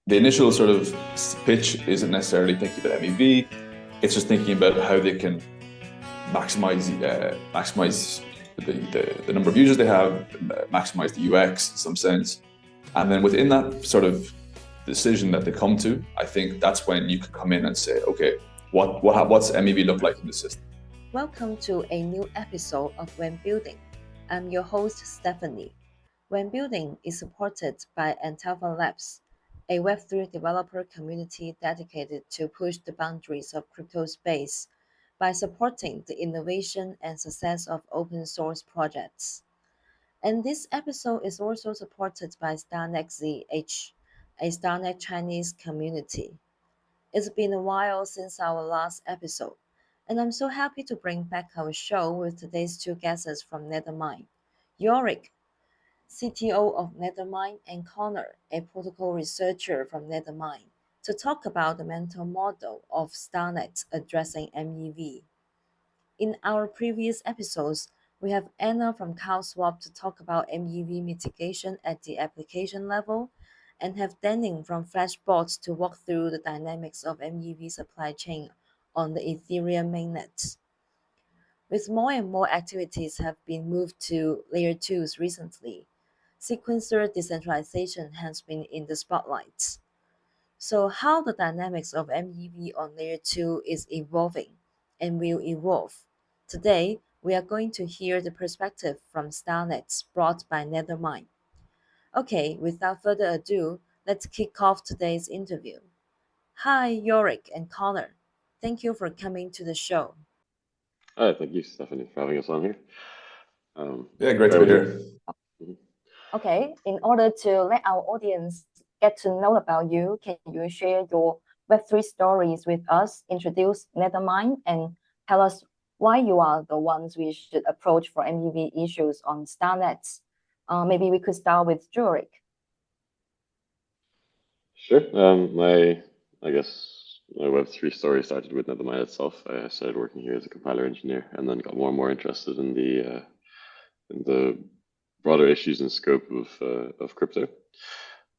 the initial sort of pitch isn't necessarily thinking about MEV. It's just thinking about how they can maximize the number of users they have, maximize the UX in some sense. And then within that sort of decision that they come to, I think that's when you can come in and say, okay, what's MEV look like in the system? Welcome to a new episode of When Building. I'm your host, Stephanie. When Building is supported by Untitled Labs, a Web3 developer community dedicated to push the boundaries of crypto space by supporting the innovation and success of open source projects. And this episode is also supported by Starknet ZH, a Starknet Chinese community. It's been a while since our last episode, and I'm so happy to bring back our show with today's two guests from Nethermind, Jorik, CTO of Nethermind, and Conor, a protocol researcher from Nethermind, to talk about the mental model of Starnet addressing MEV. In our previous episodes, we have Anna from CowSwap to talk about MEV mitigation at the application level, and have Denning from Flashbots to walk through the dynamics of MEV supply chain on the Ethereum mainnet. With more and more activities have been moved to layer 2s recently, sequencer decentralization has been in the spotlight. So how the dynamics of MEV on layer 2 is evolving and will evolve. Today, we are going to hear the perspective from Starnet brought by Nethermind. Okay, without further ado, let's kick off today's interview. Hi, Jorik and Conor. Thank you for coming to the show. Hi, thank you, Stephanie, for having us on here. Yeah, great to be here. Okay, in order to let our audience get to know about you, can you share your Web3 stories with us, introduce Nethermind, and tell us why you are the ones we should approach for MEV issues on Starnet? Maybe we could start with Jorik. Sure. I guess my Web3 story started with Nethermind itself. I started working here as a compiler engineer, and then got more and more interested in the broader issues and scope of crypto.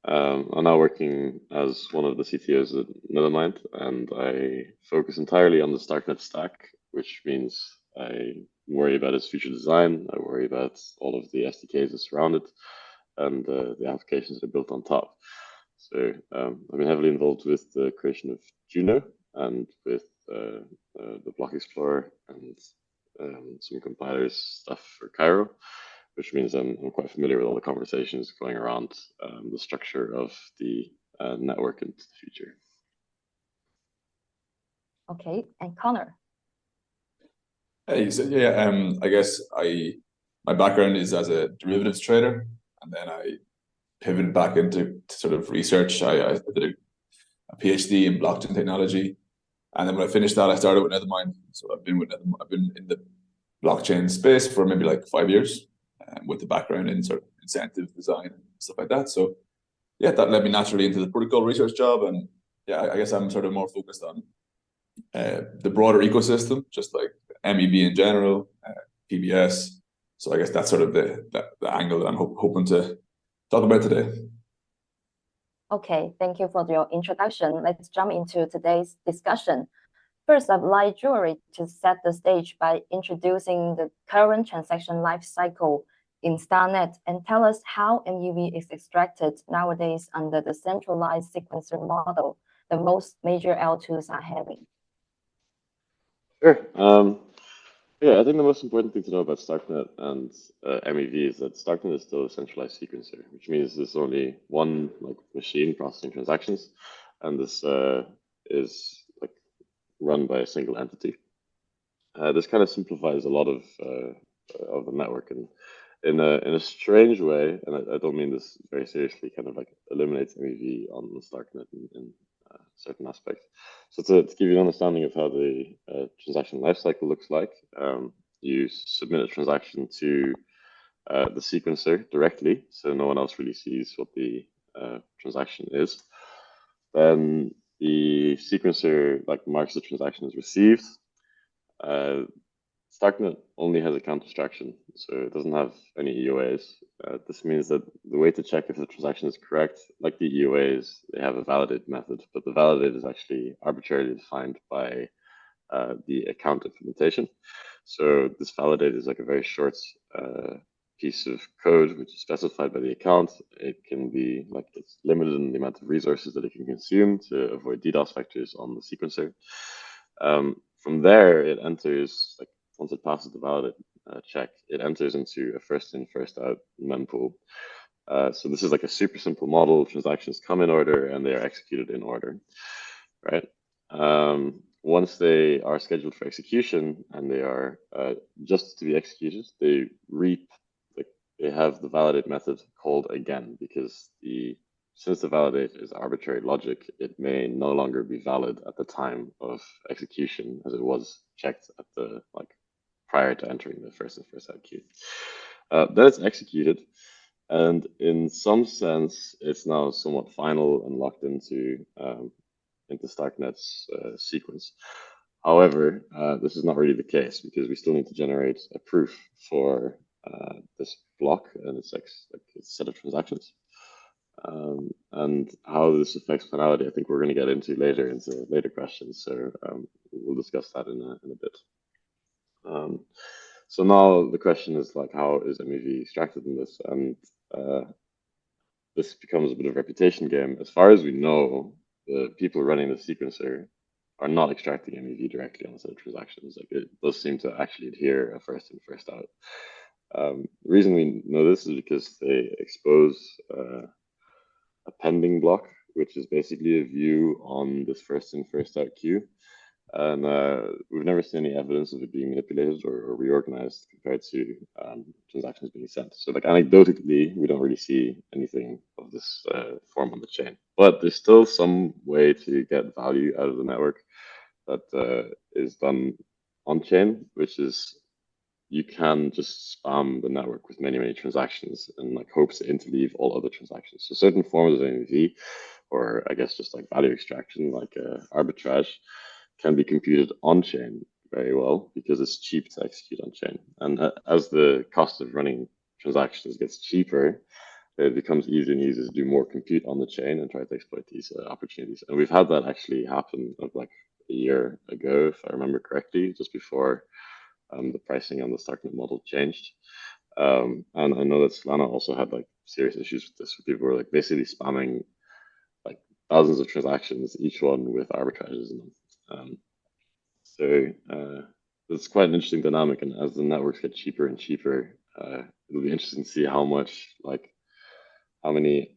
I'm now working as one of the CTOs at Nethermind, and I focus entirely on the Starknet stack, which means I worry about its future design. I worry about all of the SDKs that surround it and the applications that are built on top. So I've been heavily involved with the creation of Juno and with the Block Explorer and some compilers stuff for Cairo, which means I'm quite familiar with all the conversations going around the structure of the network into the future. Okay, and Conor. Hey, so yeah, I guess my background is as a derivatives trader, and then I pivoted back into sort of research. I did a PhD in blockchain technology, and then when I finished that, I started with Nethermind. So I've been in the blockchain space for maybe like 5 years, with the background in sort of incentive design and stuff like that. So yeah, that led me naturally into the protocol research job, and yeah, I guess I'm sort of more focused on the broader ecosystem, just like MEV in general, PBS. So I guess that's sort of the angle that I'm hoping to talk about today. Okay, thank you for your introduction. Let's jump into today's discussion. First, I'd like Jorik to set the stage by introducing the current transaction lifecycle in Starnet and tell us how MEV is extracted nowadays under the centralized sequencer model the most major L2s are having. Sure. Yeah, I think the most important thing to know about Starknet and MEV is that Starknet is still a centralized sequencer, which means there's only one machine processing transactions, and this is run by a single entity. This kind of simplifies a lot of the network, and in a strange way, and I don't mean this very seriously, kind of eliminates MEV on the Starknet in certain aspects. So to give you an understanding of how the transaction lifecycle looks like, you submit a transaction to the sequencer directly, so no one else really sees what the transaction is. Then the sequencer marks the transaction as received. Starknet only has account abstraction, so it doesn't have any EOAs. This means that the way to check if the transaction is correct, like the EOAs, they have a validate method, but the validate is actually arbitrarily defined by the account implementation. So this validate is like a very short piece of code which is specified by the account. It can be like it's limited in the amount of resources that it can consume to avoid DDoS vectors on the sequencer. From there, it enters, like once it passes the validate check, it enters into a first in, first out mempool. So this is like a super simple model. Transactions come in order and they are executed in order, right? Once they are scheduled for execution and they are just to be executed, they reap, like they have the validate method called again, because since the validate is arbitrary logic, it may no longer be valid at the time of execution as it was checked at the prior to entering the first in first out queue. Then it's executed, and in some sense, it's now somewhat final and locked into Starknet's sequence. However, this is not really the case because we still need to generate a proof for this block and its like a set of transactions. And how this affects finality, I think we're going to get into later questions. So we'll discuss that in a bit. So now the question is like, how is MEV extracted in this? And this becomes a bit of a reputation game. As far as we know, the people running the sequencer are not extracting MEV directly on a set of transactions. Like it does seem to actually adhere a first in, first out. The reason we know this is because they expose a pending block, which is basically a view on this first in, first out queue. And we've never seen any evidence of it being manipulated or reorganized compared to transactions being sent. So like anecdotally, we don't really see anything of this form on the chain. But there's still some way to get value out of the network that is done on chain, which is you can just spam the network with many, many transactions and like hopes to interleave all other transactions. So certain forms of MEV, or I guess just like value extraction, like arbitrage, can be computed on chain very well because it's cheap to execute on chain. And as the cost of running transactions gets cheaper, it becomes easier and easier to do more compute on the chain and try to exploit these opportunities. And we've had that actually happen like a year ago, if I remember correctly, just before the pricing on the Starknet model changed. And I know that Solana also had like serious issues with this, where people were like basically spamming like thousands of transactions, each one with arbitrages in them. So it's quite an interesting dynamic, and as the networks get cheaper and cheaper, it'll be interesting to see how many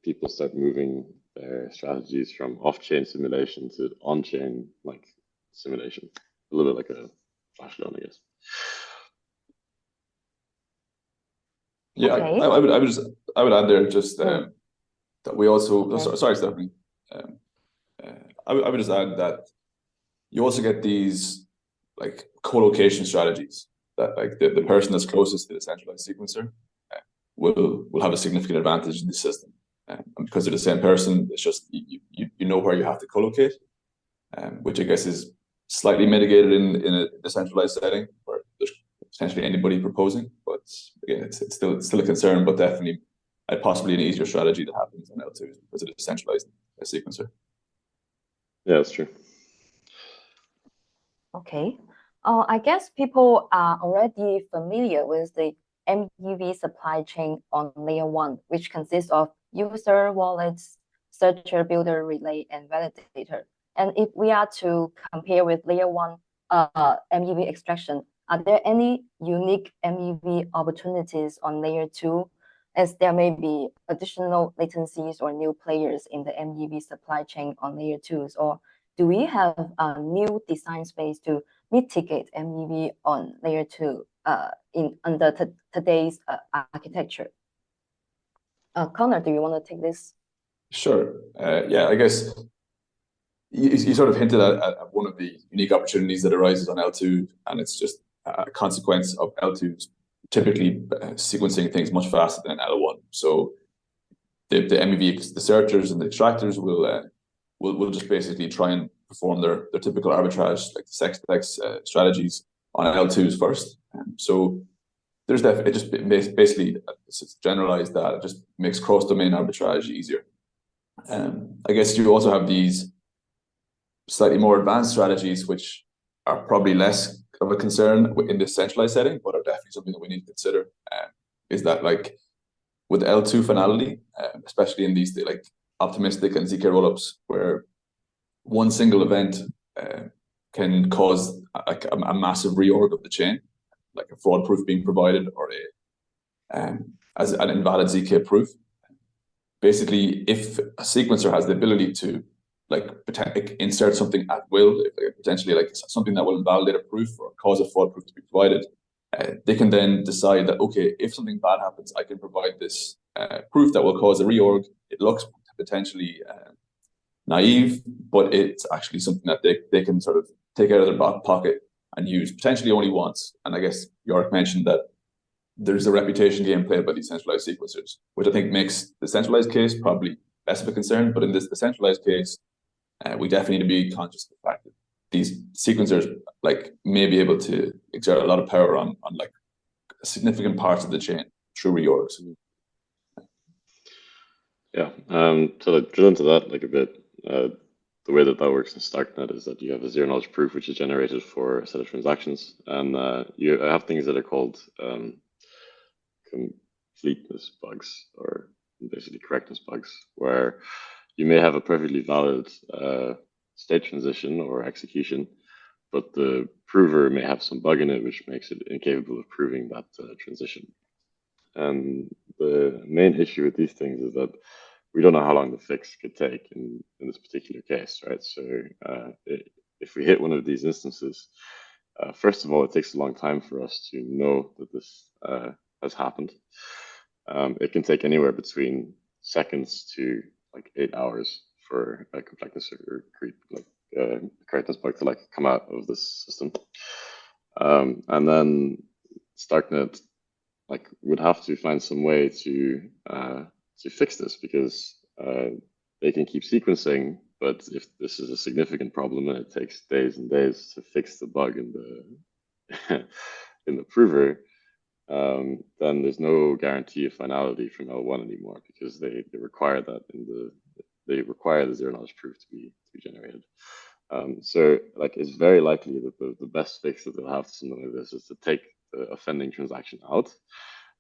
people start moving their strategies from off-chain simulation to on-chain like simulation. A little bit like a flash loan, I guess. Yeah, Okay. I would add there just that we also sorry, Stephanie. I would just add that you also get these like co-location strategies that like the person that's closest to the centralized sequencer will have a significant advantage in the system, and because they're the same person, it's just you know where you have to co-locate, which I guess is slightly mitigated in a decentralized setting where there's potentially anybody proposing. But again, it's still a concern, but definitely possibly an easier strategy that happens on L2s because it is decentralized sequencer. Yeah, that's true. Okay. I guess people are already familiar with the MEV supply chain on layer 1, which consists of user, wallets, searcher, builder, relay, and validator. And if we are to compare with layer 1 MEV extraction, are there any unique MEV opportunities on layer 2, as there may be additional latencies or new players in the MEV supply chain on layer 2s? Or do we have a new design space to mitigate MEV on layer 2 under today's architecture? Conor, do you want to take this? Sure. Yeah, I guess you sort of hinted at one of the unique opportunities that arises on L2, and it's just a consequence of L2s typically sequencing things much faster than L1. So the MEV, the searchers and the extractors will just basically try and perform their typical arbitrage, like the sex strategies on L2s first. So there's definitely, it just basically, it's generalized that it just makes cross-domain arbitrage easier. I guess you also have these slightly more advanced strategies, which are probably less of a concern in this centralized setting, but are definitely something that we need to consider. Is that like with L2 finality, especially in these like optimistic and zk-rollups, where one single event can cause like a massive reorg of the chain, like a fraud proof being provided or as an invalid zk proof. Basically, if a sequencer has the ability to like insert something at will, potentially like something that will invalidate a proof or cause a fraud proof to be provided, they can then decide that, okay, if something bad happens, I can provide this proof that will cause a reorg. It looks potentially naive, but it's actually something that they can sort of take out of their back pocket and use potentially only once. And I guess Jorik mentioned that there's a reputation game played by these centralized sequencers, which I think makes the centralized case probably less of a concern. But in this decentralized case, we definitely need to be conscious of the fact that these sequencers like may be able to exert a lot of power on like significant parts of the chain through reorgs. Yeah. To drill into that like a bit, the way that works in Starknet is that you have a zero knowledge proof which is generated for a set of transactions, and you have things that are called completeness bugs, or basically correctness bugs, where you may have a perfectly valid state transition or execution, but the prover may have some bug in it which makes it incapable of proving that transition. And the main issue with these things is that we don't know how long the fix could take in this particular case, right? So if we hit one of these instances, first of all, it takes a long time for us to know that this has happened. It can take anywhere between seconds to like 8 hours for a completeness or correctness bug to like come out of this system. And then Starknet like would have to find some way to fix this, because they can keep sequencing, but if this is a significant problem and it takes days and days to fix the bug in the in the prover, then there's no guarantee of finality from L1 anymore, because they require that they require the zero knowledge proof to be generated. So like it's very likely that the best fix that they'll have to something like this is to take the offending transaction out,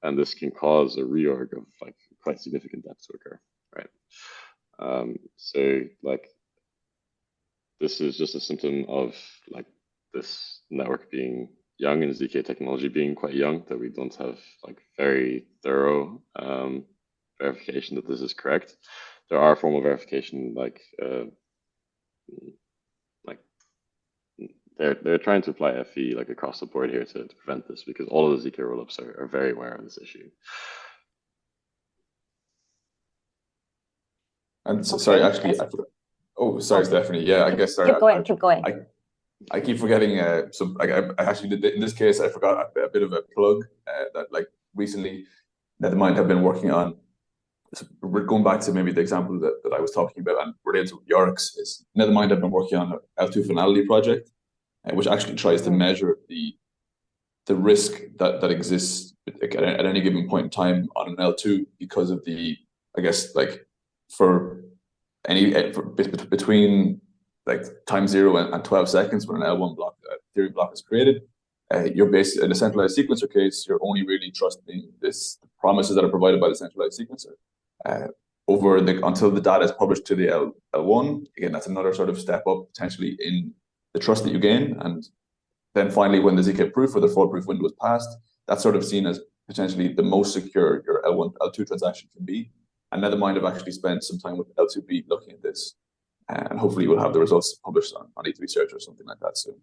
and this can cause a reorg of like quite significant debt to occur, right? So like this is just a symptom of like this network being young and zk technology being quite young, that we don't have like very thorough verification that this is correct. There are formal verification they're trying to apply FE like across the board here to prevent this, because all of the zk-rollups are very aware of this issue. And so, sorry, actually, I forgot. Oh, sorry, Stephanie. Yeah, I guess. Sorry, keep going. I keep forgetting. So, like, I actually did in this case, I forgot a bit of a plug that, like, recently, Nethermind have been working on. So we're going back to maybe the example that I was talking about and related to Jorik's is Nethermind have been working on an L2 finality project, which actually tries to measure the risk that exists at any given point in time on an L2 because of the, I guess, like between like time 0 and 12 seconds when an L1 block theory block is created, you're basically in a centralized sequencer case, you're only really trusting the promises that are provided by the centralized sequencer until the data is published to the L1. Again, that's another sort of step up potentially in the trust that you gain. And then finally, when the zk proof or the fraud proof window is passed, that's sort of seen as potentially the most secure your L1, L2 transaction can be. And Nethermind have actually spent some time with L2B looking at this. And hopefully we'll have the results published on ETH Research or something like that soon.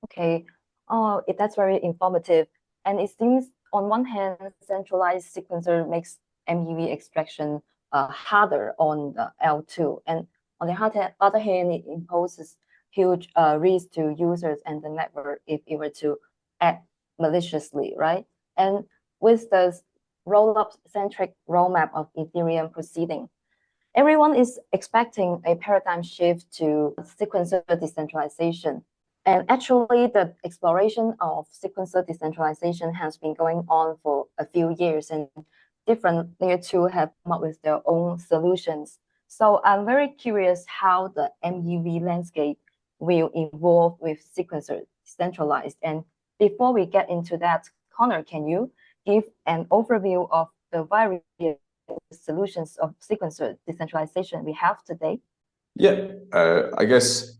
Okay. Oh, that's very informative. And it seems on one hand, centralized sequencer makes MEV extraction harder on the L2. And on the other hand, it imposes huge risk to users and the network if it were to act maliciously, right? And with the rollup-centric roadmap of Ethereum proceeding, Everyone is expecting a paradigm shift to sequencer decentralization. And actually, the exploration of sequencer decentralization has been going on for a few years, and different layer 2 have come up with their own solutions. So I'm very curious how the MEV landscape will evolve with sequencer decentralized. And before we get into that, Conor, can you give an overview of the various solutions of sequencer decentralization we have today? Yeah, I guess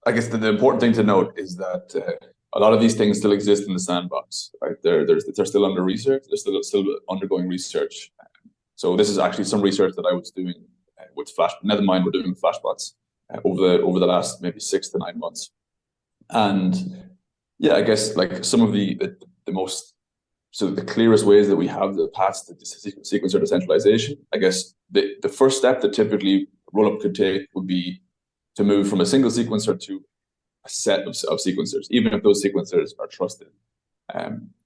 the important thing to note is that a lot of these things still exist in the sandbox, right? They're still under research. They're still undergoing research. So this is actually some research that I was doing with Nethermind. We're doing flashbots over the last maybe 6 to 9 months, and yeah, I guess like some of the most the clearest ways that we have the paths to sequencer decentralization. I guess the first step that typically Rollup could take would be to move from a single sequencer to a set of sequencers, even if those sequencers are trusted.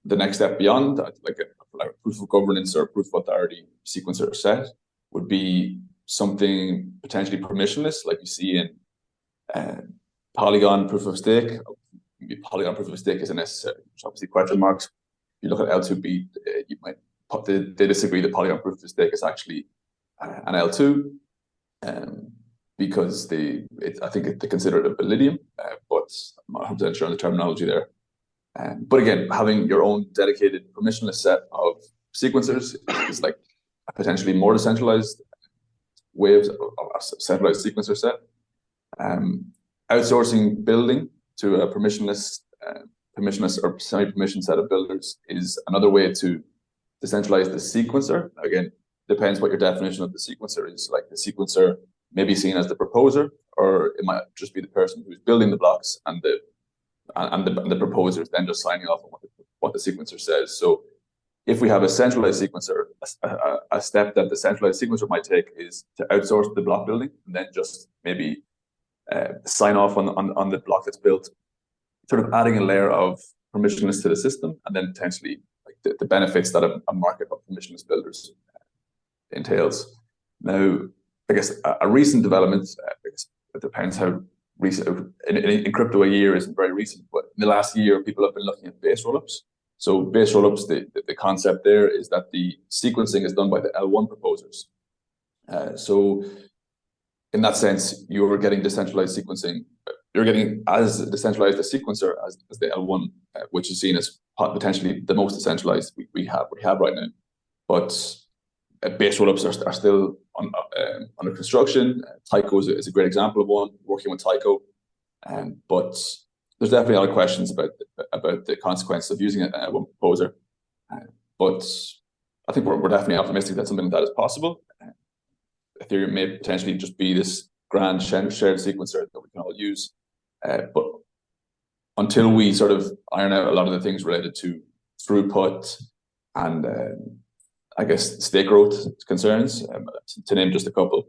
The next step beyond, like a proof of governance or proof of authority sequencer set, would be something potentially permissionless, like you see in Polygon proof of stake. Polygon proof of stake isn't necessary. There's obviously question marks. If you look at L2B, you might they disagree that Polygon proof of stake is actually an L2. Because I think they consider it a Validium, but I'm not 100% sure on the terminology there. But again, having your own dedicated permissionless set of sequencers is like a potentially more decentralized way of a centralized sequencer set. Outsourcing building to a permissionless or semi-permissioned set of builders is another way to decentralize the sequencer. Again, depends what your definition of the sequencer is. Like the sequencer may be seen as the proposer, or it might just be the person who's building the blocks, and the proposer is then just signing off on what the sequencer says. So if we have a centralized sequencer, a step that the centralized sequencer might take is to outsource the block building and then just maybe sign off on the block that's built, sort of adding a layer of permissionless to the system, and then potentially like the benefits that a market of permissionless builders entails. Now, I guess a recent development, it depends how recent, in crypto a year isn't very recent, but in the last year, people have been looking at base rollups. So base rollups, the concept there is that the sequencing is done by the L1 proposers. So in that sense, you're getting decentralized sequencing. You're getting as decentralized a sequencer as the L1, which is seen as potentially the most decentralized we have right now. But base rollups are still under construction. Tyco is a great example of one, working with Tyco. But there's definitely a lot of questions about the consequences of using a one proposer. But I think we're definitely optimistic that something like that is possible. Ethereum may potentially just be this grand shared sequencer that we can all use. But until we sort of iron out a lot of the things related to throughput and I guess stake growth concerns, to name just a couple,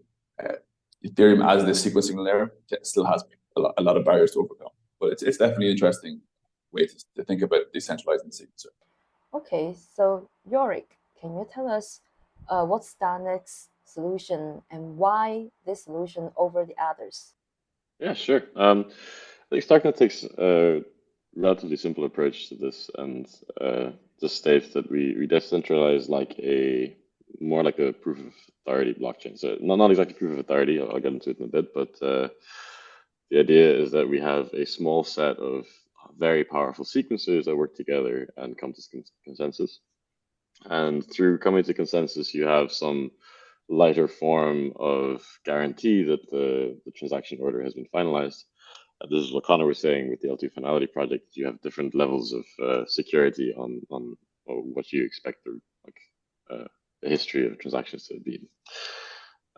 Ethereum as this sequencing layer still has a lot of barriers to overcome. But it's definitely an interesting way to think about decentralizing the sequencer. Okay, so Jorik, can you tell us what's Starknet's solution and why this solution over the others? Yeah, sure. I think Starknet takes a relatively simple approach to this and just states that we decentralize more like a proof of authority blockchain. So not exactly proof of authority, I'll get into it in a bit, but the idea is that we have a small set of very powerful sequencers that work together and come to consensus. And through coming to consensus, you have some lighter form of guarantee that the transaction order has been finalized. This is what Conor was saying with the L2 finality project. You have different levels of security on what you expect the history of transactions to be.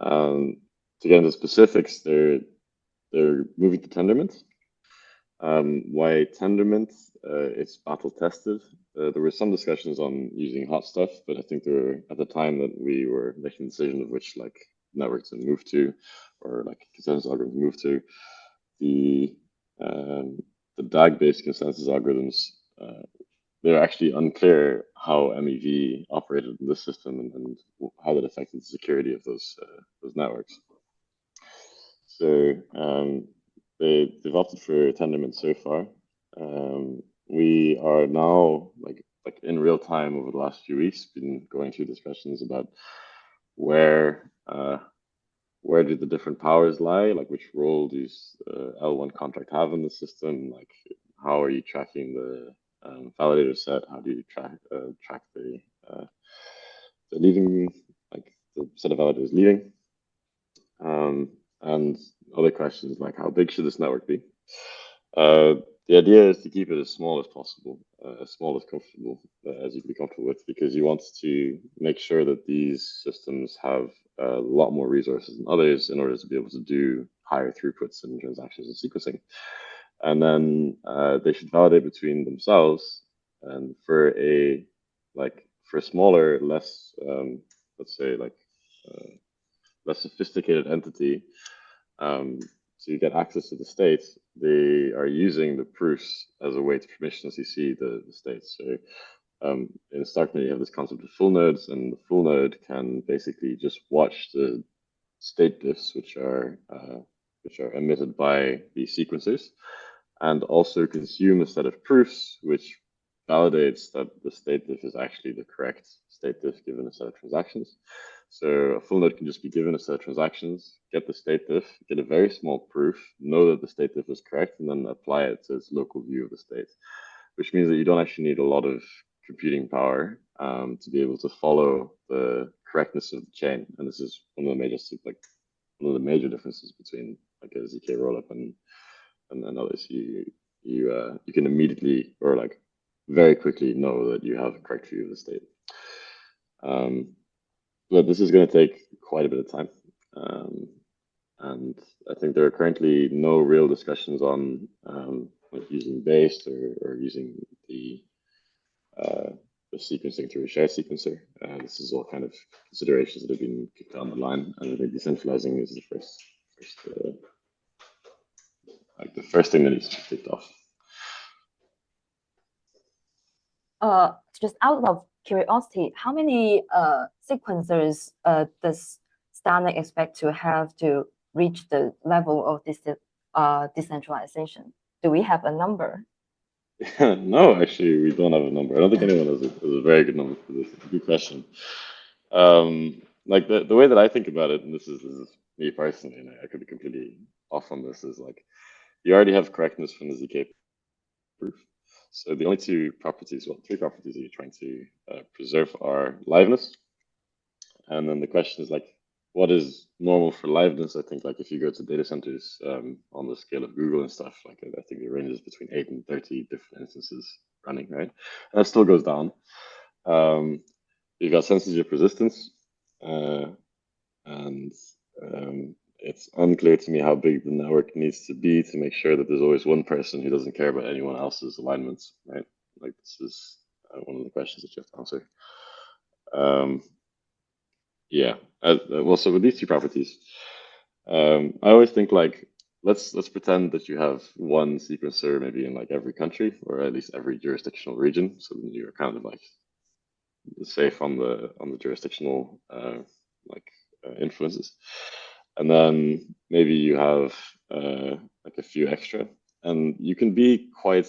To get into specifics, they're moving to Tendermint. Why Tendermint? It's battle tested. There were some discussions on using hot stuff, but I think there were, at the time that we were making the decision of which network to move to, or consensus algorithm to move to, the DAG-based consensus algorithms they're actually unclear how MEV operated in this system and how that affected the security of those networks. So they've opted for Tendermint so far. We are now like in real time over the last few weeks been going through discussions about where do the different powers lie, like which role does L1 contract have in the system, like how are you tracking the validator set, how do you track the leaving, like the set of validators leaving, and other questions like how big should this network be. The idea is to keep it as small as possible, as small as comfortable as you can be comfortable with, because you want to make sure that these systems have a lot more resources than others in order to be able to do higher throughputs in transactions and sequencing. And then they should validate between themselves. And for a smaller, less let's say less sophisticated entity, to get access to the state, they are using the proofs as a way to permissionlessly see the state. So in Starknet, you have this concept of full nodes, and the full node can basically just watch the state diffs, which are emitted by the sequencers, and also consume a set of proofs which validates that the state diff is actually the correct state diff given a set of transactions. So a full node can just be given a set of transactions, get the state diff, get a very small proof, know that the state diff is correct, and then apply it to its local view of the state, which means that you don't actually need a lot of computing power to be able to follow the correctness of the chain. And this is one of the major differences between like a zk-rollup and others. You can immediately or like very quickly know that you have a correct view of the state. But this is going to take quite a bit of time. And I think there are currently no real discussions on like using based or using the sequencing through a shared sequencer. This is all kind of considerations that have been kicked down the line, and I think decentralizing is the first thing that needs to be kicked off. Just out of curiosity, how many sequencers does Starknet expect to have to reach the level of this decentralization? Do we have a number? No, actually, we don't have a number. I don't think anyone has a very good number for this. It's a good question. Like the way that I think about it, and this is me personally, and I could be completely off on this, is like you already have correctness from the zk proof. So the only three properties that you're trying to preserve are liveness. And then the question is like, what is normal for liveness? I think like if you go to data centers on the scale of Google and stuff, like I think it ranges between 8 and 30 different instances running, right? And that still goes down. You've got censorship resistance, and it's unclear to me how big the network needs to be to make sure that there's always one person who doesn't care about anyone else's alignments, right? Like this is one of the questions that you have to answer. Yeah, well, so with these two properties, I always think like, let's pretend that you have one sequencer maybe in like every country or at least every jurisdictional region. So then you're kind of like safe on the jurisdictional influences. And then maybe you have like a few extra, and you can be quite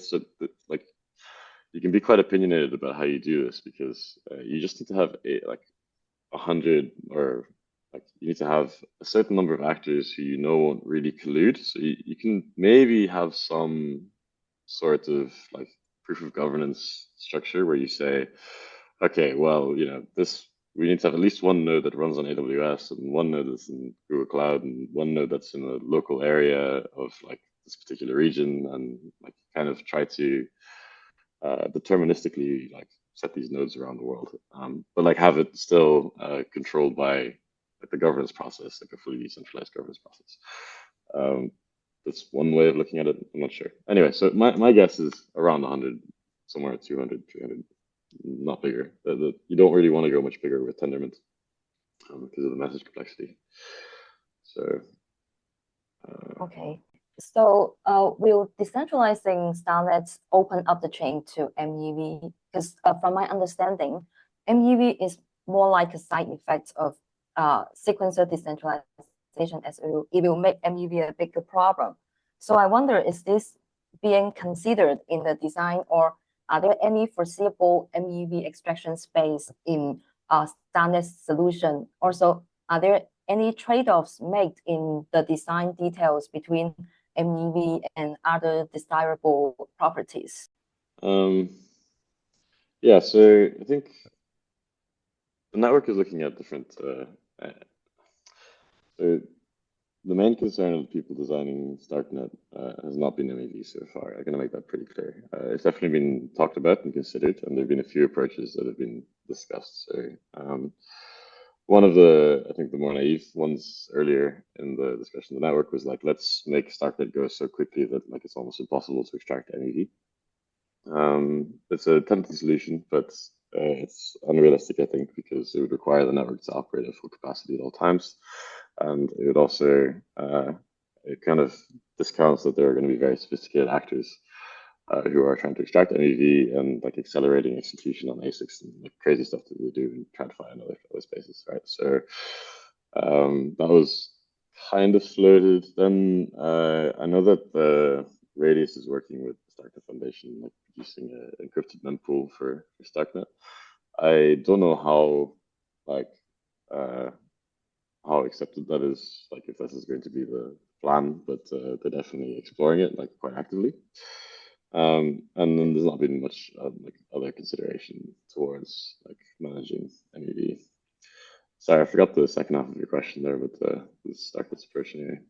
opinionated about how you do this, because you just need to have 100, or like you need to have a certain number of actors who you know won't really collude. So you can maybe have some sort of like proof of governance structure where you say, okay, well, we need to have at least one node that runs on AWS and one node that's in Google Cloud and one node that's in a local area of like this particular region, and like kind of try to deterministically like set these nodes around the world, but like have it still controlled by like the governance process, like a fully decentralized governance process. That's one way of looking at it. I'm not sure. Anyway, so my guess is around 100, somewhere at 200, 300, not bigger. You don't really want to go much bigger with Tendermint because of the message complexity. So. Okay. So will decentralizing Starnet open up the chain to MEV? Because from my understanding, MEV is more like a side effect of sequencer decentralization, as it will make MEV a bigger problem. So I wonder, is this being considered in the design, or are there any foreseeable MEV extraction space in Starnet's solution? Also, are there any trade-offs made in the design details between MEV and other desirable properties? Yeah, so I think the network is looking at different. So the main concern of people designing Starknet has not been MEV so far. I'm going to make that pretty clear. It's definitely been talked about and considered, and there have been a few approaches that have been discussed. So one of the, I think, the more naive ones earlier in the discussion of the network was like, let's make Starknet go so quickly that like it's almost impossible to extract MEV. It's a tempting solution, but it's unrealistic, I think, because it would require the network to operate at full capacity at all times. And it would also, it kind of discounts that there are going to be very sophisticated actors who are trying to extract MEV and like accelerating execution on ASICs and like crazy stuff that they do and trying to find other spaces, right? So that was kind of floated. Then I know that the Radius is working with the Starknet Foundation, like producing an encrypted mempool for Starknet. I don't know how like how accepted that is, like if this is going to be the plan, but they're definitely exploring it like quite actively. And then there's not been much like other consideration towards like managing MEV. Sorry, I forgot the second half of your question there, but let's start this approach anyway.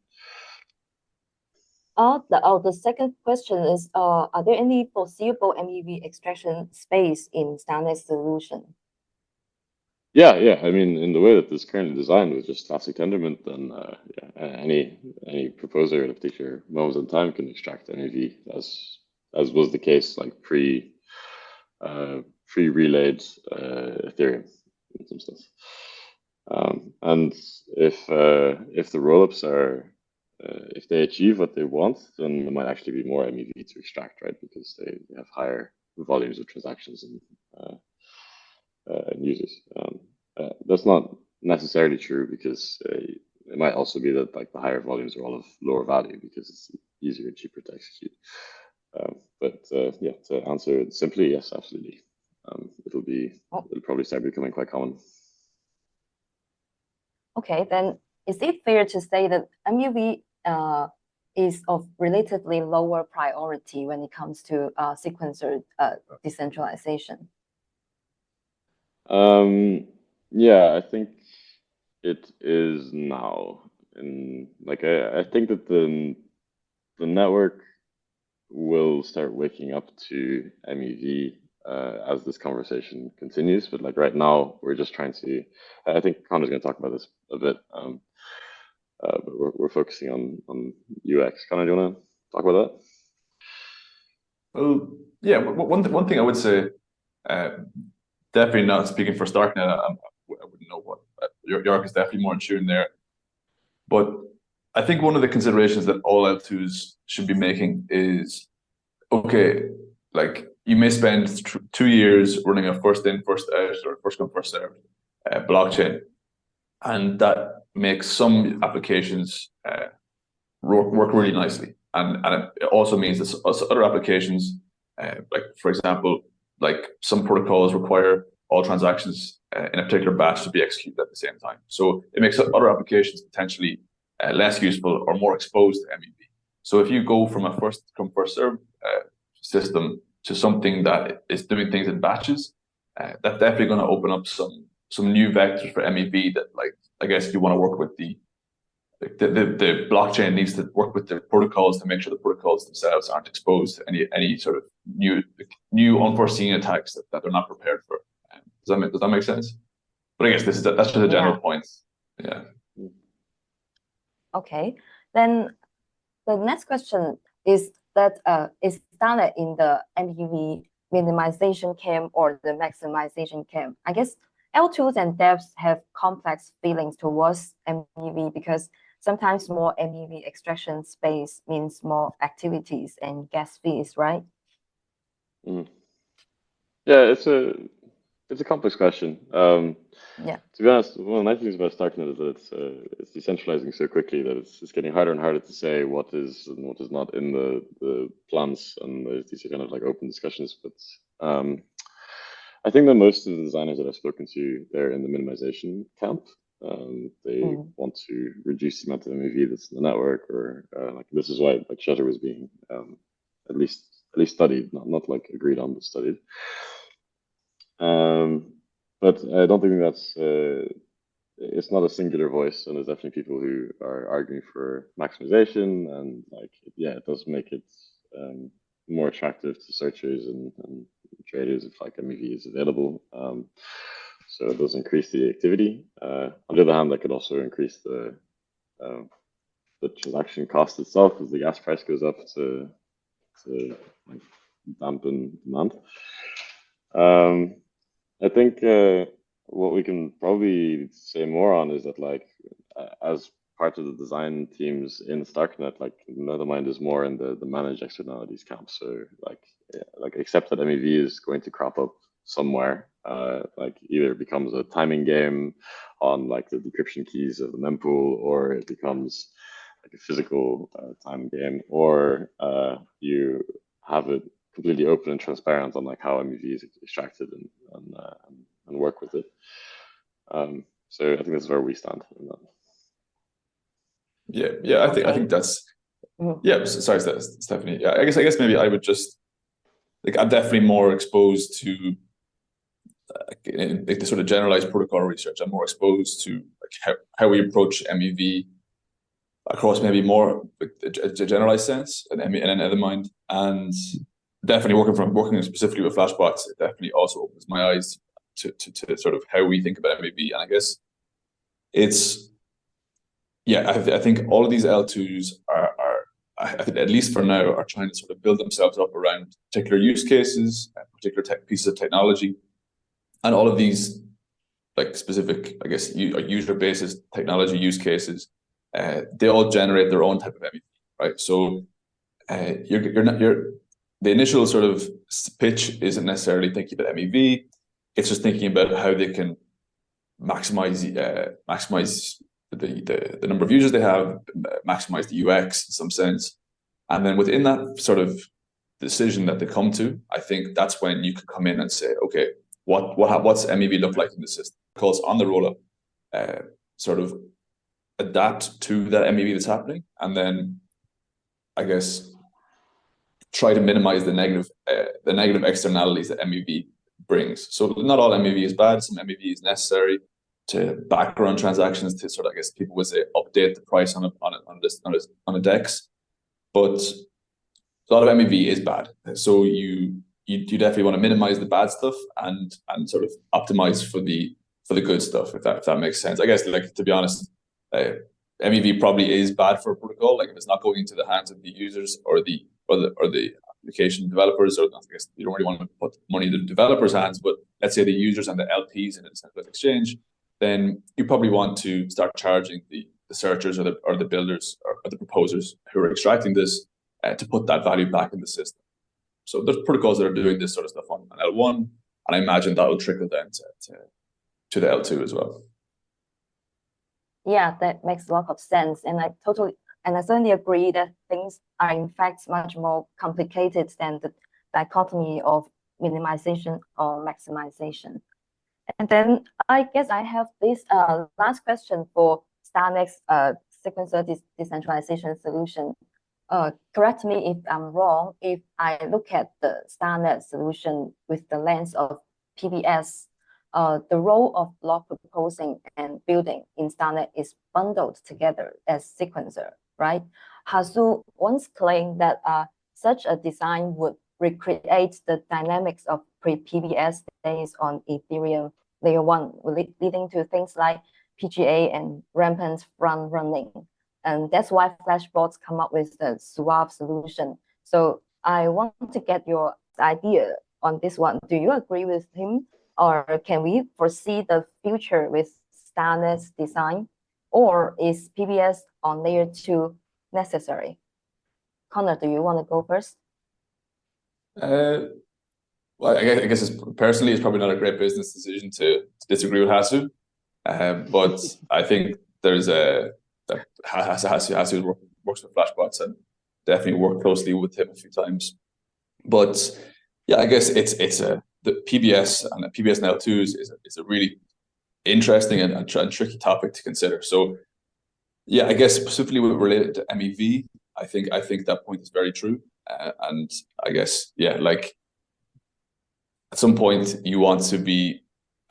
The second question is, are there any foreseeable MEV extraction space in Starnet's solution? Yeah. I mean, in the way that this is currently designed with just classic Tendermint, then yeah, any proposer in a particular moment in time can extract MEV as was the case like pre-relayed Ethereum in some sense. And if the rollups are if they achieve what they want, then there might actually be more MEV to extract, right? Because they have higher volumes of transactions and users. That's not necessarily true because it might also be that like the higher volumes are all of lower value because it's easier and cheaper to execute. But yeah, to answer it simply, yes, absolutely. It'll probably start becoming quite common. Okay, then is it fair to say that MEV is of relatively lower priority when it comes to sequencer decentralization? Yeah, I think it is now. And like I think that the network will start waking up to MEV as this conversation continues. But like right now, we're just trying to. I think Conor's going to talk about this a bit. But we're focusing on UX. Conor, do you want to talk about that? Well, yeah. One thing I would say, definitely not speaking for Starknet. I wouldn't know what Jorik is definitely more in tune there. But I think one of the considerations that all L2s should be making is, okay, like you may spend 2 years running a first in, first out, or first come, first served blockchain, and that makes some applications work really nicely, and it also means that other applications, like for example, like some protocols require all transactions in a particular batch to be executed at the same time. So it makes other applications potentially less useful or more exposed to MEV. So if you go from a first come first served system to something that is doing things in batches, that's definitely going to open up some new vectors for MEV that, like, I guess you want to work with the blockchain needs to work with the protocols to make sure the protocols themselves aren't exposed to any sort of new unforeseen attacks that they're not prepared for. Does that make sense? But I guess that's just a general point. Yeah. Okay, then the next question is that is Starnet in the MEV minimization camp or the maximization camp? I guess L2s and devs have complex feelings towards MEV because sometimes more MEV extraction space means more activities and gas fees, right? Mm. Yeah, it's a complex question. Yeah. To be honest, one of the nice things about Starknet is that it's decentralizing so quickly that it's getting harder and harder to say what is and what is not in the plans, and these are kind of like open discussions. But I think that most of the designers that I've spoken to, they're in the minimization camp. They want to reduce the amount of MEV that's in the network, or like this is why like Shutter was being at least studied, not like agreed on, but studied. But I don't think that's it's not a singular voice, and there's definitely people who are arguing for maximization, and like yeah, it does make it more attractive to searchers and traders if like MEV is available. So it does increase the activity. On the other hand, that could also increase the transaction cost itself as the gas price goes up to like dampen demand. I think what we can probably say more on is that like as part of the design teams in Starknet, like Nethermind is more in the managed externalities camp. So like accept that MEV is going to crop up somewhere, like either it becomes a timing game on like the decryption keys of the mempool, or it becomes like a physical time game, or you have it completely open and transparent on like how MEV is extracted and work with it. So I think that's where we stand in that. Yeah. I think that's yeah. Sorry, Stephanie. Yeah, I guess maybe I would just like I'm definitely more exposed to like the sort of generalized protocol research. I'm more exposed to like how we approach MEV across maybe more like a generalized sense and another mind, and definitely working specifically with flashbots, it definitely also opens my eyes to sort of how we think about MEV. And I guess it's I think all of these L2s are I think at least for now are trying to sort of build themselves up around particular use cases, particular pieces of technology, and all of these like specific, I guess, user basis technology use cases. They all generate their own type of MEV, right? So the initial sort of pitch isn't necessarily thinking about MEV. It's just thinking about how they can maximize the number of users they have, maximize the UX in some sense, and then within that sort of decision that they come to, I think that's when you can come in and say, okay, what's MEV look like in the system? Because on the rollup, sort of adapt to that MEV that's happening, and then I guess try to minimize the negative externalities that MEV brings. So not all MEV is bad. Some MEV is necessary to background transactions to sort of, I guess people would say, update the price on a DEX. But a lot of MEV is bad. So you definitely want to minimize the bad stuff and sort of optimize for the good stuff, if that makes sense. I guess, like, to be honest, MEV probably is bad for a protocol. Like if it's not going into the hands of the users or the application developers, or I guess you don't really want to put money in the developers' hands, but let's say the users and the LPs in a decentralized exchange, then you probably want to start charging the searchers or the builders or the proposers who are extracting this to put that value back in the system. So there's protocols that are doing this sort of stuff on L1, and I imagine that will trickle down to the L2 as well. Yeah, that makes a lot of sense. And I certainly agree that things are in fact much more complicated than the dichotomy of minimization or maximization. And then I guess I have this last question for Starknet's sequencer decentralization solution. Correct me if I'm wrong. If I look at the Starknet solution with the lens of PBS, the role of block proposing and building in Starknet is bundled together as sequencer, right? Hasu once claimed that such a design would recreate the dynamics of pre-PBS days on Ethereum layer 1, leading to things like PGA and rampant run running. And that's why Flashbots come up with the suave solution. So I want to get your idea on this one. Do you agree with him? Or can we foresee the future with Starknet's design? Or is PBS on layer 2 necessary? Conor, do you want to go first? Well, I guess personally, it's probably not a great business decision to disagree with Hasu. But I think there's that Hasu works with Flashbots and definitely worked closely with him a few times. But yeah, I guess the PBS and the PBS and L2s is a really interesting and tricky topic to consider. So yeah, I guess specifically related to MEV, I think that point is very true. And I guess, yeah, like at some point you want to be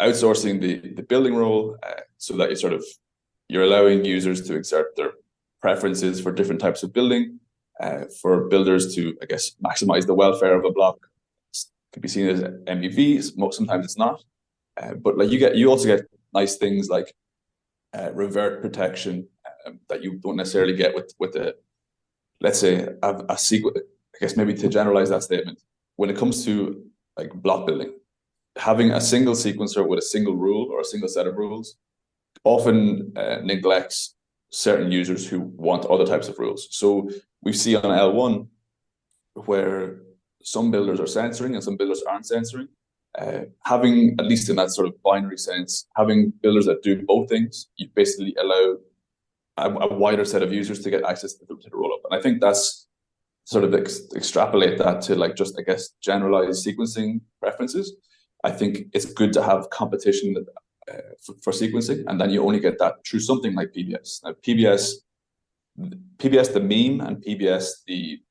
outsourcing the building role so that you're allowing users to exert their preferences for different types of building, for builders to, I guess, maximize the welfare of a block. It could be seen as MEV. Sometimes it's not, but like you also get nice things like revert protection that you don't necessarily get with the, let's say, a sequence. I guess maybe to generalize that statement, when it comes to like block building, having a single sequencer with a single rule or a single set of rules often neglects certain users who want other types of rules. So we see on L1 where some builders are censoring and some builders aren't censoring. Having, at least in that sort of binary sense, having builders that do both things, you basically allow a wider set of users to get access to the rollup. And I think that's sort of extrapolate that to like just, I guess, generalized sequencing preferences. I think it's good to have competition for sequencing, and then you only get that through something like PBS. Now, PBS the meme and PBS the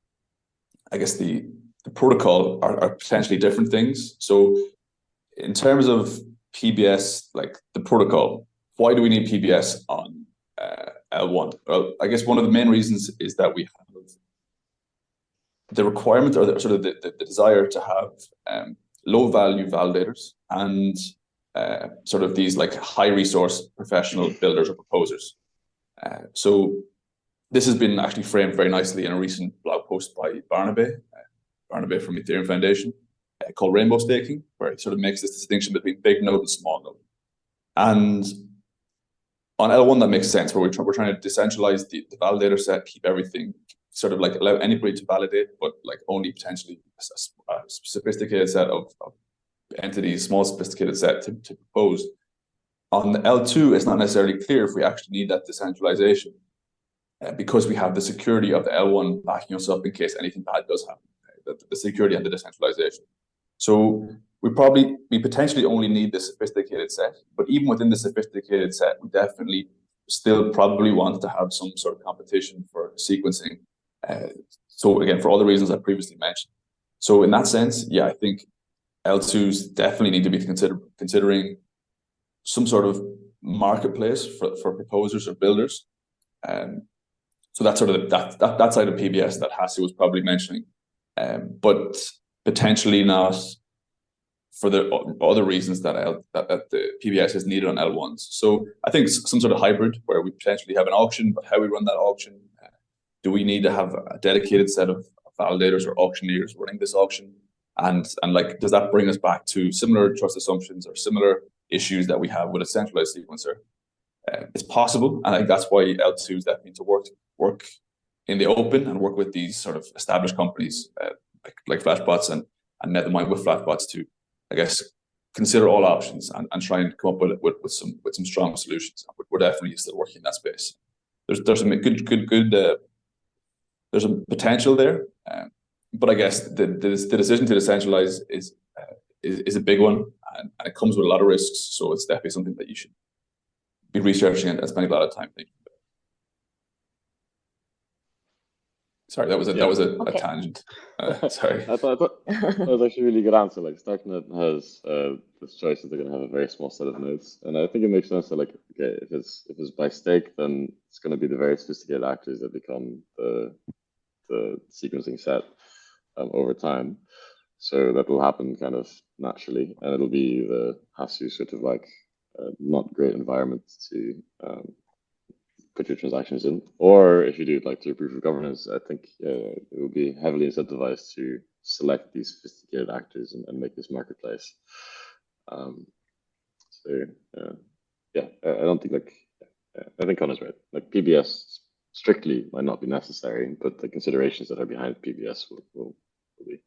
protocol are potentially different things. So in terms of PBS, like the protocol, why do we need PBS on L1? Well, I guess one of the main reasons is that we have the requirement or the desire to have low value validators and sort of these like high resource professional builders or proposers. So this has been actually framed very nicely in a recent blog post by Barnaby from Ethereum Foundation called Rainbow Staking, where it sort of makes this distinction between big node and small node. And on L1, that makes sense, where we're trying to decentralize the validator set, keep everything sort of like allow anybody to validate, but like only potentially a sophisticated set of entities, small sophisticated set to propose. On the L2, it's not necessarily clear if we actually need that decentralization because we have the security of the L1 backing us up in case anything bad does happen, the security and the decentralization. So we potentially only need the sophisticated set, but even within the sophisticated set, we definitely still probably want to have some sort of competition for sequencing. So again, for all the reasons I previously mentioned. So in that sense, yeah, I think L2s definitely need to be considering some sort of marketplace for proposers or builders. So that's sort of that side of PBS that Hasu was probably mentioning, but potentially not for the other reasons that the PBS is needed on L1s. So I think some sort of hybrid where we potentially have an auction, but how we run that auction, do we need to have a dedicated set of validators or auctioneers running this auction? And like, does that bring us back to similar trust assumptions or similar issues that we have with a centralized sequencer? It's possible, and I think that's why L2s definitely need to work in the open and work with these sort of established companies like Flashbots and Nethermind with Flashbots to, I guess, consider all options and try and come up with some strong solutions. We're definitely still working in that space. There's some good there's a potential there, but I guess the decision to decentralize is a big one, and it comes with a lot of risks. So it's definitely something that you should be researching and spending a lot of time thinking about. Sorry, that was a tangent. Sorry. I thought that was actually a really good answer. Like Starknet has this choice that they're going to have a very small set of nodes, and I think it makes sense that like, okay, if it's by stake, then it's going to be the very sophisticated actors that become the sequencing set over time. So that will happen kind of naturally, and it'll be the Hasu sort of like not great environment to put your transactions in. Or if you do it like through proof of governance, I think it will be heavily incentivized to select these sophisticated actors and make this marketplace. So yeah, I don't think like I think Conor's right. Like PBS strictly might not be necessary, but the considerations that are behind PBS will be.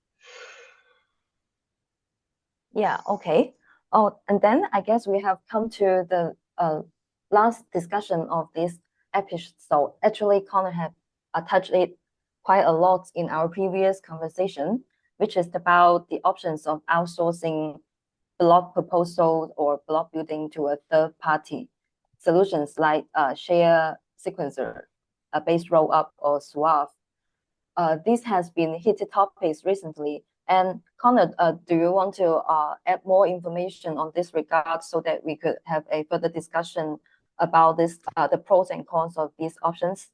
Yeah, okay. Oh, and then I guess we have come to the last discussion of this episode. Actually, Conor had touched it quite a lot in our previous conversation, which is about the options of outsourcing block proposal or block building to a third party. Solutions like share sequencer, based rollup, or Suave. This has been heated topics recently. And Conor, do you want to add more information on this regard so that we could have a further discussion about this, the pros and cons of these options?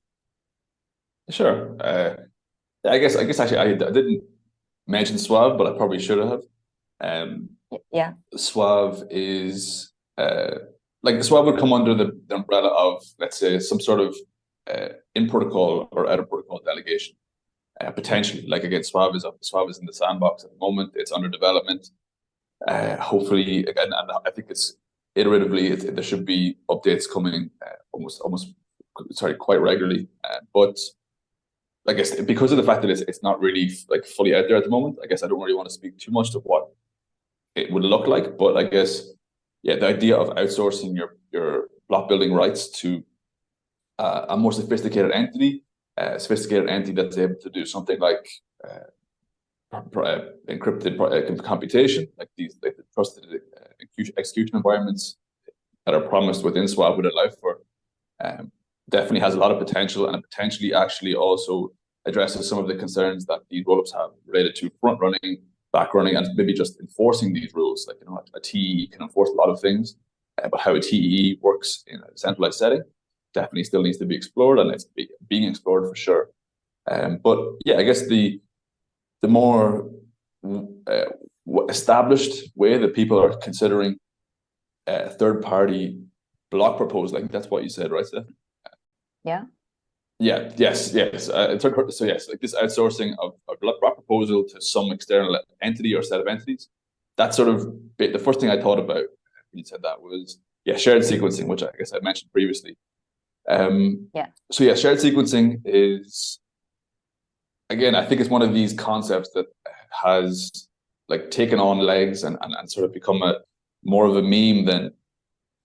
Sure. I guess actually I didn't mention Suave, but I probably should have. Yeah. Suave is like Suave would come under the umbrella of, let's say, some sort of in protocol or out of protocol delegation. Potentially, like again, Suave is in the sandbox at the moment. It's under development. Hopefully, again, and I think it's iteratively. There should be updates coming quite regularly. But I guess because of the fact that it's not really like fully out there at the moment, I guess I don't really want to speak too much to what it would look like. But I guess, yeah, the idea of outsourcing your block building rights to a more sophisticated entity that's able to do something like encrypted computation, like the trusted execution environments that are promised within Suave would allow for, definitely has a lot of potential, and it potentially actually also addresses some of the concerns that these rollups have related to front running, back running, and maybe just enforcing these rules. Like, a TEE can enforce a lot of things, but how a TEE works in a centralized setting definitely still needs to be explored, and it's being explored for sure. But yeah, I guess the more established way that people are considering third-party block proposal, I think that's what you said, right, Steph? Yeah. Yeah. Yes. So yes, like this outsourcing of a block proposal to some external entity or set of entities. That's sort of the first thing I thought about when you said that was, yeah, shared sequencing, which I guess I mentioned previously. So yeah, shared sequencing is, again, I think it's one of these concepts that has like taken on legs and sort of become more of a meme than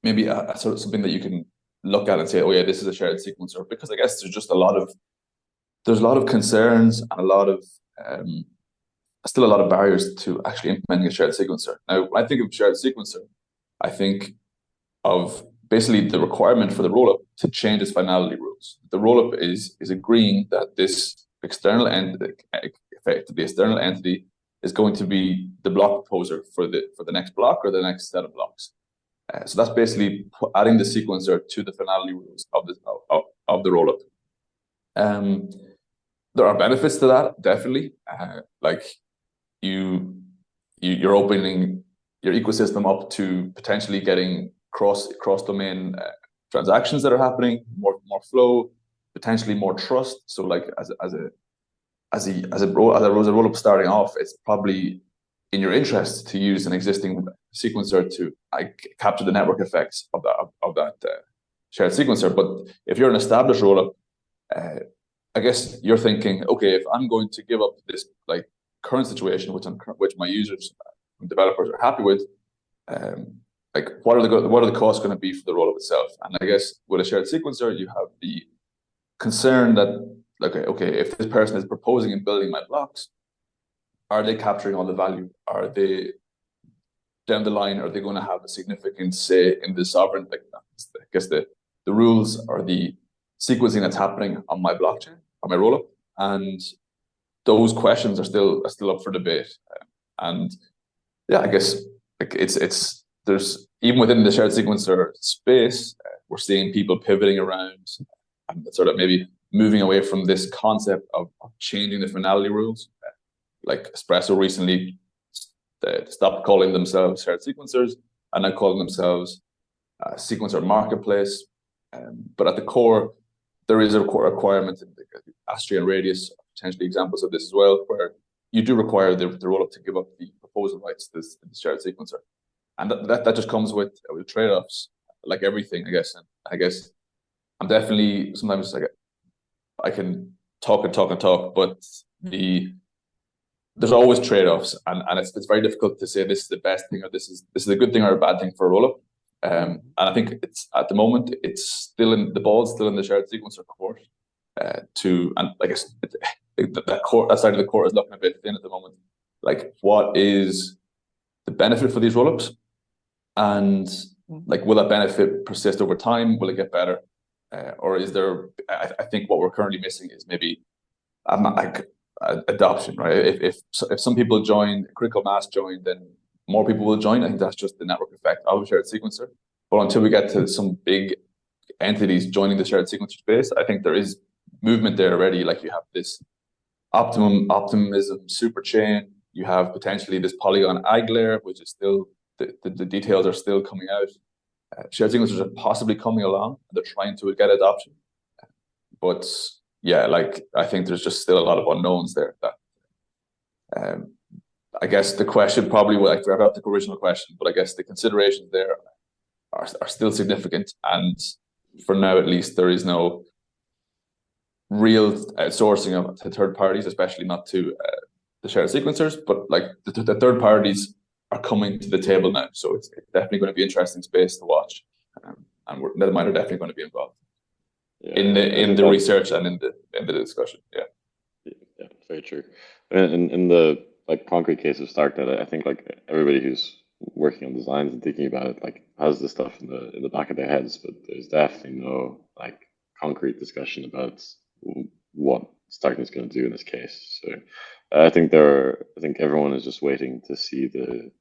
maybe a sort of something that you can look at and say, oh yeah, this is a shared sequencer, because I guess there's a lot of concerns and still a lot of barriers to actually implementing a shared sequencer. Now, when I think of shared sequencer, I think of basically the requirement for the rollup to change its finality rules. The rollup is agreeing that this external entity, effectively external entity, is going to be the block proposer for the next block or the next set of blocks. So that's basically adding the sequencer to the finality rules of the rollup. There are benefits to that, definitely. Like you're opening your ecosystem up to potentially getting cross domain transactions that are happening, more flow, potentially more trust. So like as a rollup starting off, it's probably in your interest to use an existing sequencer to capture the network effects of that shared sequencer. But if you're an established rollup, I guess you're thinking, okay, if I'm going to give up this like current situation, which my users, developers are happy with, like what are the costs going to be for the rollup itself? And I guess with a shared sequencer, you have the concern that, okay, if this person is proposing and building my blocks, are they capturing all the value? Are they down the line? Are they going to have a significant say in the sovereign? Like, I guess the rules or the sequencing that's happening on my blockchain, on my rollup, and those questions are still up for debate. And yeah, I guess like there's, even within the shared sequencer space, we're seeing people pivoting around and sort of maybe moving away from this concept of changing the finality rules. Like Espresso recently stopped calling themselves shared sequencers and now calling themselves sequencer marketplace. But at the core, there is a requirement in Astria and Radius, potentially examples of this as well, where you do require the rollup to give up the proposal rights to this shared sequencer. And that just comes with trade-offs, like everything, I guess. And I guess I'm definitely sometimes like I can talk and talk and talk, but there's always trade-offs, and it's very difficult to say this is the best thing or this is a good thing or a bad thing for a rollup. And I think it's at the moment it's still in the ball's still in the shared sequencer court. And I guess that side of the court is looking a bit thin at the moment. Like, what is the benefit for these rollups, and like, will that benefit persist over time? Will it get better, or is there? I think what we're currently missing is maybe like adoption, right? If some people join, critical mass join, then more people will join. I think that's just the network effect of a shared sequencer. But until we get to some big entities joining the shared sequencer space, I think there is movement there already. Like, you have this optimism super chain. You have potentially this Polygon ag layer, which is still the details are still coming out. Shared sequencers are possibly coming along. They're trying to get adoption, but yeah, like, I think there's just still a lot of unknowns there. That I guess the question probably will, like, wrap up the original question, but I guess the considerations there are still significant, and for now at least there is no real outsourcing of to third parties, especially not to the shared sequencers. But like the third parties are coming to the table now, so it's definitely going to be an interesting space to watch, and Nethermind are definitely going to be involved in the research and in the discussion. Yeah, very true. And in the like concrete case of Starknet, I think like everybody who's working on designs and thinking about it like has this stuff in the back of their heads, but there's definitely no like concrete discussion about what Starknet's going to do in this case. So I think everyone is just waiting to see the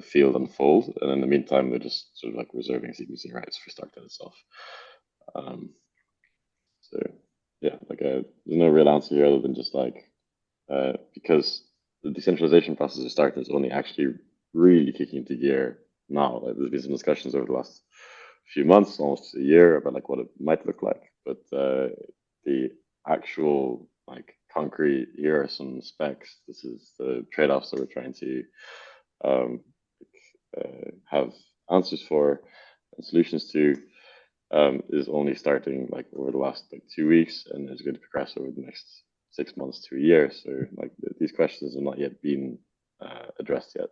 field unfold, and in the meantime, they're just sort of like reserving sequencing rights for Starknet itself. So yeah, like there's no real answer here other than just like because the decentralization process of Starknet is only actually really kicking into gear now. Like, there's been some discussions over the last few months, almost a year, about like what it might look like, but the actual like concrete, here are some specs, this is the trade-offs that we're trying to have answers for and solutions to, is only starting like over the last like 2 weeks, and is going to progress over the next 6 months to a year. So like these questions have not yet been addressed yet.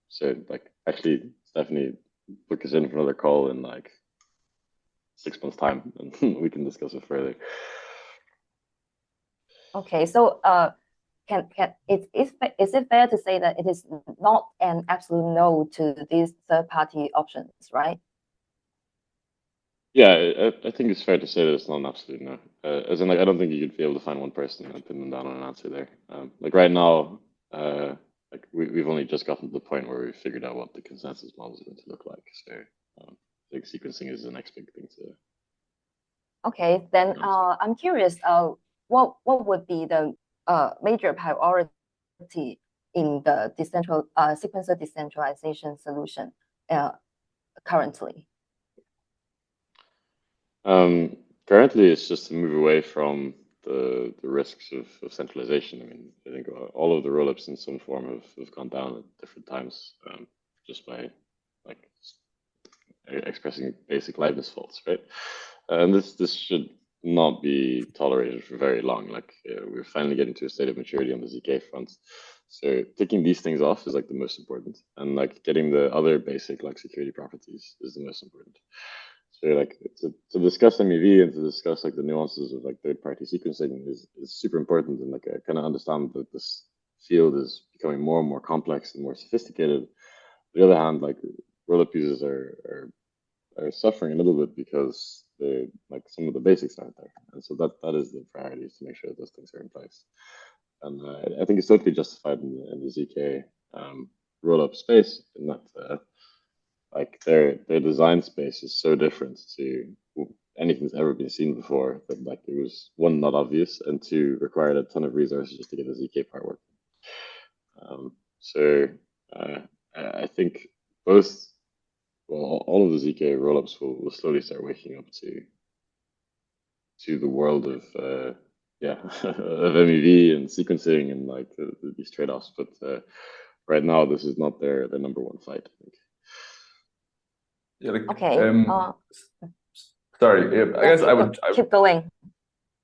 So like, actually, Stephanie, book us in for another call in like 6 months' time, and we can discuss it further. Okay, so is it fair to say that it is not an absolute no to these third-party options, right? Yeah, I think it's fair to say that it's not an absolute no. As in, like, I don't think you could be able to find one person and pin them down on an answer there. Like right now, like we've only just gotten to the point where we've figured out what the consensus model is going to look like. So I think sequencing is the next big thing to. Okay, then I'm curious. What would be the major priority in the sequencer decentralization solution currently? Currently, it's just to move away from the risks of centralization. I mean, I think all of the rollups in some form have gone down at different times, just by like expressing basic liveness faults, right? And this should not be tolerated for very long. Like we're finally getting to a state of maturity on the zk front. So ticking these things off is like the most important, and like getting the other basic like security properties is the most important. So like to discuss MEV and to discuss like the nuances of like third-party sequencing is super important, and like I kind of understand that this field is becoming more and more complex and more sophisticated. On the other hand, like rollup users are suffering a little bit because they like some of the basics aren't there, and so that is the priority, is to make sure that those things are in place. And I think it's totally justified in the zk rollup space, in that like their design space is so different to anything that's ever been seen before, that like it was, one, not obvious, and two, required a ton of resources just to get the zk part working. So I think both, well, all of the zk rollups will slowly start waking up to the world of of MEV and sequencing and like these trade-offs. But right now, this is not their number one fight, I think. Yeah, like, Okay. Sorry, I guess I would keep going.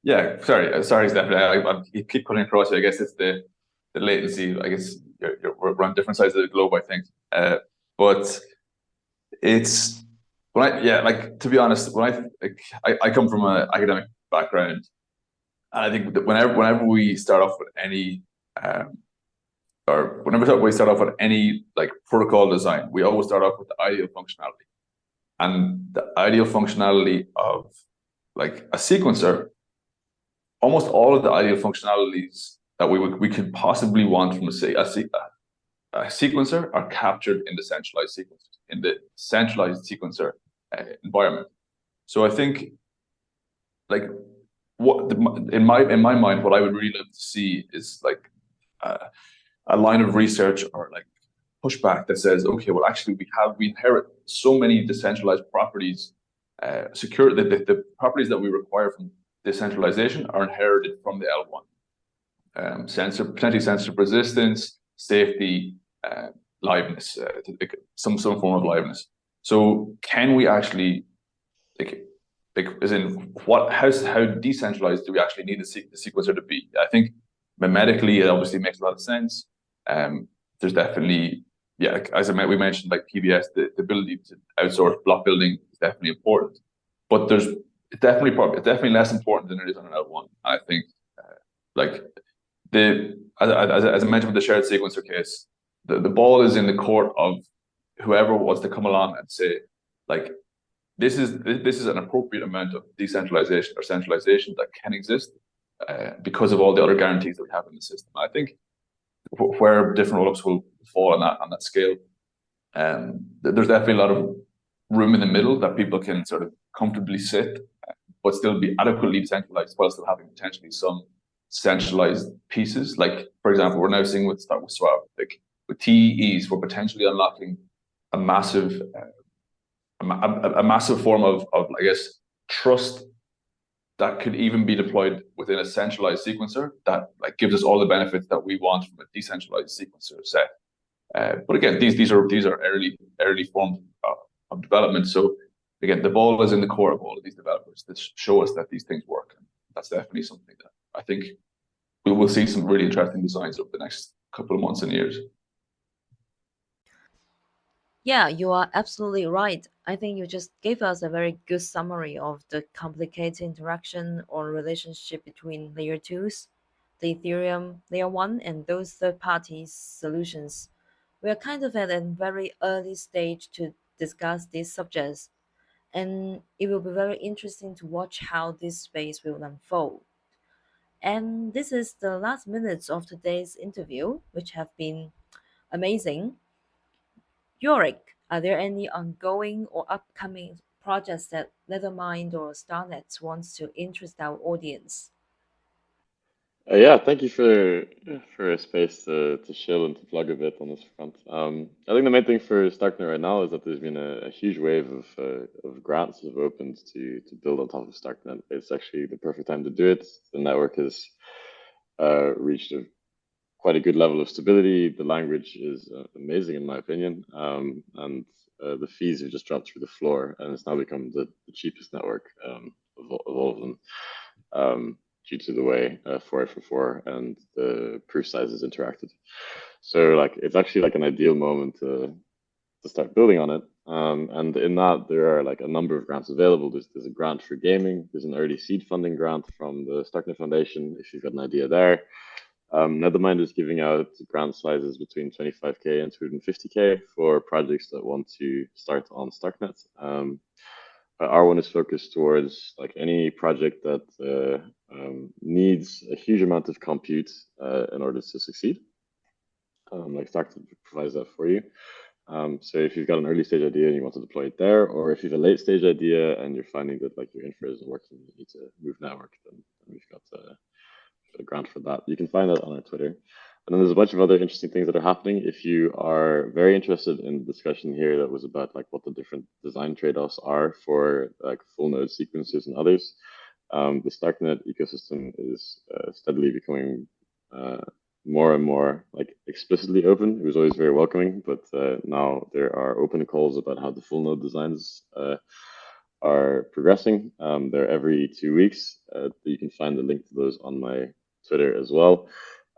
Yeah, sorry, Stephanie. I keep cutting across you. I guess it's the latency. I guess we're on different sides of the globe, I think. But it's like to be honest, I come from an academic background, and I think that whenever we start off with any or whenever we start off with any like protocol design, we always start off with the ideal functionality, and the ideal functionality of like a sequencer. Almost all of the ideal functionalities that we could possibly want from a sequencer are captured in the centralized sequencer environment. So I think like in my mind, what I would really love to see is like a line of research or like pushback that says, okay, well, actually, we inherit so many decentralized properties. The properties that we require from decentralization are inherited from the L1. Potentially censorship resistance, safety, liveness, some form of liveness. So can we actually as in how decentralized do we actually need the sequencer to be? I think memetically it obviously makes a lot of sense. There's definitely as we mentioned, like PBS, the ability to outsource block building is definitely important, but it's definitely less important than it is on an L1. I think as I mentioned with the shared sequencer case, the ball is in the court of whoever wants to come along and say like this is an appropriate amount of decentralization or centralization that can exist because of all the other guarantees that we have in the system. I think where different rollups will fall on that scale, there's definitely a lot of room in the middle that people can sort of comfortably sit, but still be adequately decentralized while still having potentially some centralized pieces. Like, for example, we're now seeing with Swab, like with TEEs, we're potentially unlocking a massive form of I guess trust that could even be deployed within a centralized sequencer that like gives us all the benefits that we want from a decentralized sequencer set. But again, these are early forms of development. So again, the ball is in the court of all of these developers that show us that these things work. And that's definitely something that I think we will see some really interesting designs over the next couple of months and years. Yeah, you are absolutely right. I think you just gave us a very good summary of the complicated interaction or relationship between layer 2s, the Ethereum layer 1, and those third-party solutions. We are kind of at a very early stage to discuss these subjects, and it will be very interesting to watch how this space will unfold. And this is the last minutes of today's interview, which have been amazing. Jorik, are there any ongoing or upcoming projects that Nethermind or Starnet wants to interest our audience? Yeah, thank you for a space to chill and to plug a bit on this front. I think the main thing for Starknet right now is that there's been a huge wave of grants that have opened to build on top of Starknet. It's actually the perfect time to do it. The network has reached quite a good level of stability. The language is amazing in my opinion, and the fees have just dropped through the floor, and it's now become the cheapest network of all of them. Due to the way 484 and the proof size is interacted. So like it's actually like an ideal moment to start building on it. And in that there are like a number of grants available. There's a grant for gaming. There's an early seed funding grant from the Starknet Foundation if you've got an idea there. Nethermind is giving out grant sizes between 25k and 250k for projects that want to start on Starknet. Our one is focused towards like any project that needs a huge amount of compute in order to succeed. Like Starknet provides that for you. So if you've got an early stage idea and you want to deploy it there, or if you have a late stage idea and you're finding that like your infra isn't working, you need to move network, then we've got a grant for that. You can find that on our Twitter. And then there's a bunch of other interesting things that are happening. If you are very interested in the discussion here that was about like what the different design trade-offs are for like full node sequences and others, the Starknet ecosystem is steadily becoming more and more like explicitly open. It was always very welcoming, but now there are open calls about how the full node designs are progressing. They're every 2 weeks. You can find the link to those on my Twitter as well.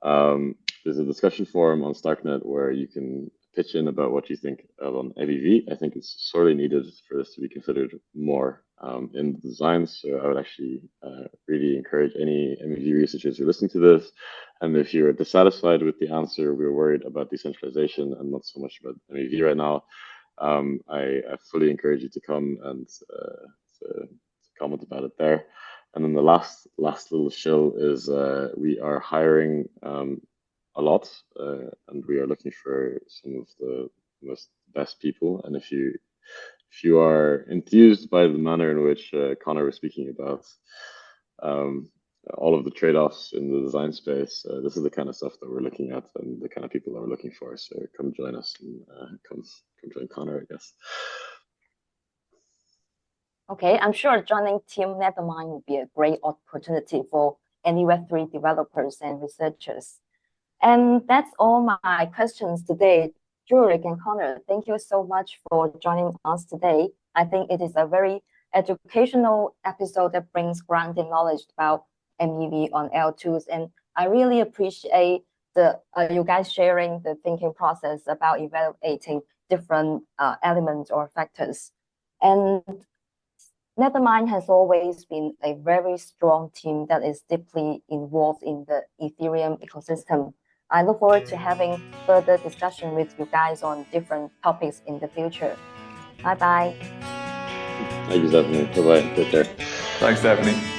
There's a discussion forum on Starknet where you can pitch in about what you think of on MEV. I think it's sorely needed for this to be considered more in the design. So I would actually really encourage any MEV researchers who are listening to this. And if you're dissatisfied with the answer, we're worried about decentralization and not so much about MEV right now. I fully encourage you to come and to comment about it there. And then the last little shill is we are hiring a lot, and we are looking for some of the best people. And if you are enthused by the manner in which Conor was speaking about all of the trade-offs in the design space, this is the kind of stuff that we're looking at and the kind of people that we're looking for. So come join us and come join Conor, I guess. Okay, I'm sure joining Team Nethermind would be a great opportunity for any Web3 developers and researchers. And that's all my questions today. Jorik and Conor, thank you so much for joining us today. I think it is a very educational episode that brings grounded knowledge about MEV on L2s. And I really appreciate you guys sharing the thinking process about evaluating different elements or factors. And Nethermind has always been a very strong team that is deeply involved in the Ethereum ecosystem. I look forward to having further discussion with you guys on different topics in the future. Bye-bye. Thank you, Stephanie. Bye-bye. Take care. Thanks, Stephanie.